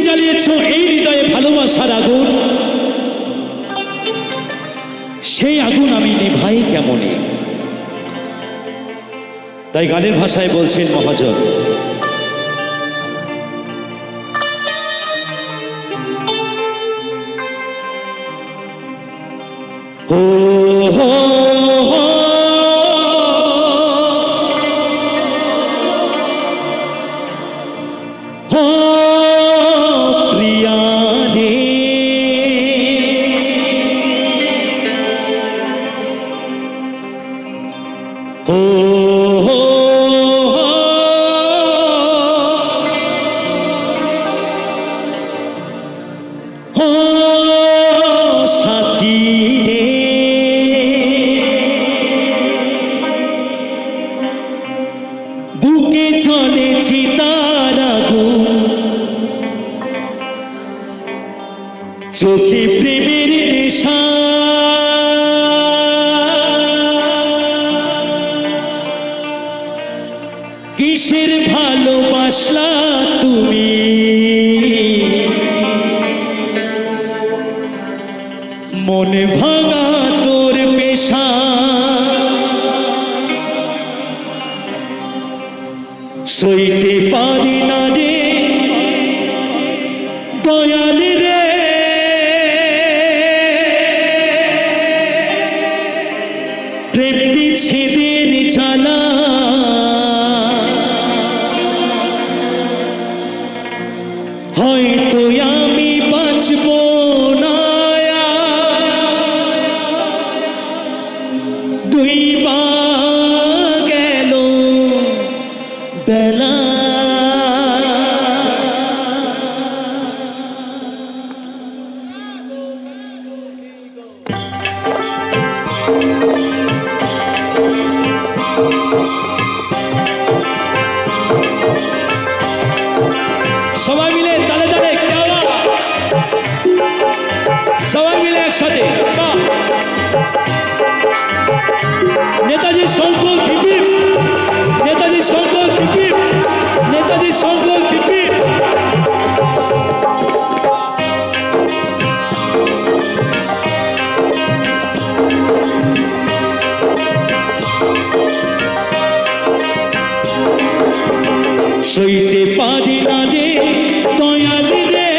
জ্বালিয়েছ এই হৃদয়ে ভালোবাসার আগুন, সেই আগুন আমি নেভাই কেমনে। তাই গানের ভাষায় বলছেন মহাজন, ও প্রিয়া রে, ও সাথী রে, বুকে চলে চিতার আগুন, চোখে প্রেমের নেশা, কিসের ভালোবাসলা তুমি, মনে ভাঙা তোর পেশা, সইতে পারি না রে দয়াল রে, প্রেম বিচ্ছেদের জ্বালা, হয়তো আমি বাঁচব না, দুই বা গেল বেলা, সবাই মিলে তালে তালে সবাই মিলে একসাথে নেতাজি সংকল্প টিপি, নেতাজি সংকল্প টিপি, নেতাজি সংকল্প টিপি। সইতে পারি না রে দয়াল রে,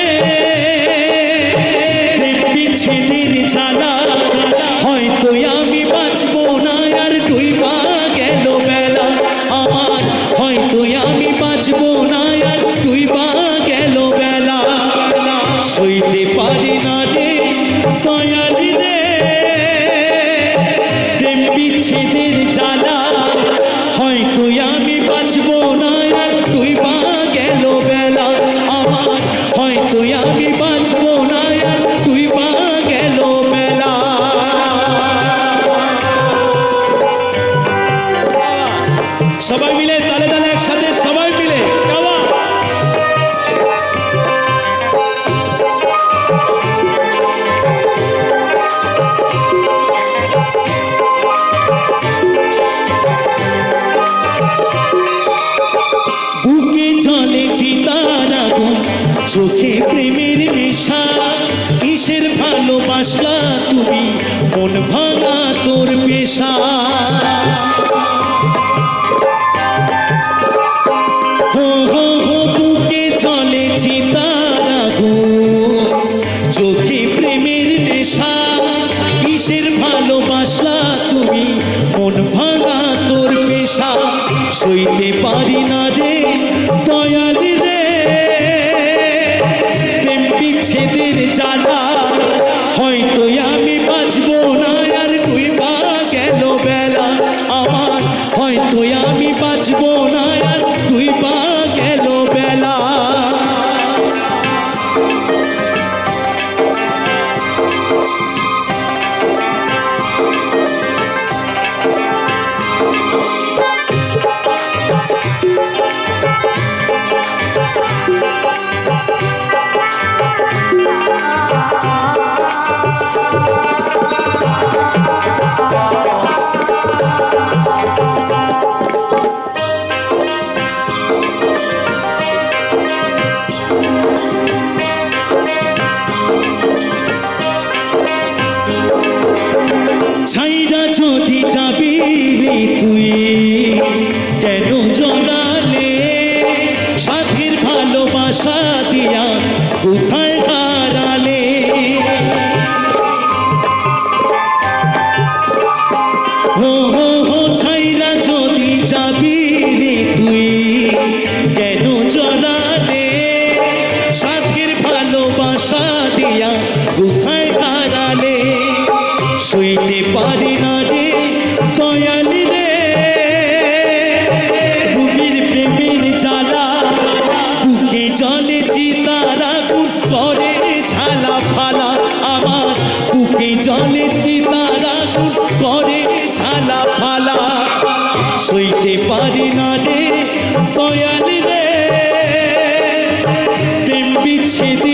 প্রেম বিচ্ছেদের জ্বালা, হয়তো আমি বাঁচব না আর ডুইবা গেল বেলা আমার, হয়তো আমি বাঁচব না আর ডুইবা গেল বেলা, সইতে পারি না রে দয়াল রে, প্রেম বিচ্ছেদের জ্বালা, হয়তো আমি বাঁচব না আর ডুইবা গেল বেলা আমার, হয়তো আমি বাঁচব না আর ডুইবা গেল বেলা। সবাই মিলে তালে তালে একসাথে সবাই মিলে গাওয়া। বুকে চলে চিতার আগুন, চোখে প্রেমের নেশা, কিসের ভালোবাসলা তুমি, মন ভাঙা তোর পেশা, বুকে চলে চিতার আগুন, চোখে প্রেমের নেশা, কিসের ভালোবাসলা তুমি, মন ভাঙা তোর পেশা, সইতে পারি না রে দয়াল রে, প্রেম বিচ্ছেদের জ্বালা, হয়তো আমি বাঁচব না আর ডুইবা গেল বেলা। কোথায় হারালে হো হো হো ছাইরা যদি যাবি রে তুই কেন জড়ালে সাথের ভালোবাসা দিয়া কোথায় হারালে সইতে পারি না রে দয়াল রে রুবির প্রেমের জ্বালা বুকে জলে চিতারা করে ঝালা ফালা আমার বুকে জলে চিতারা করে ঝালা ফালা সইতে পারি না রে দয়াল রে প্রেম বিচ্ছেদে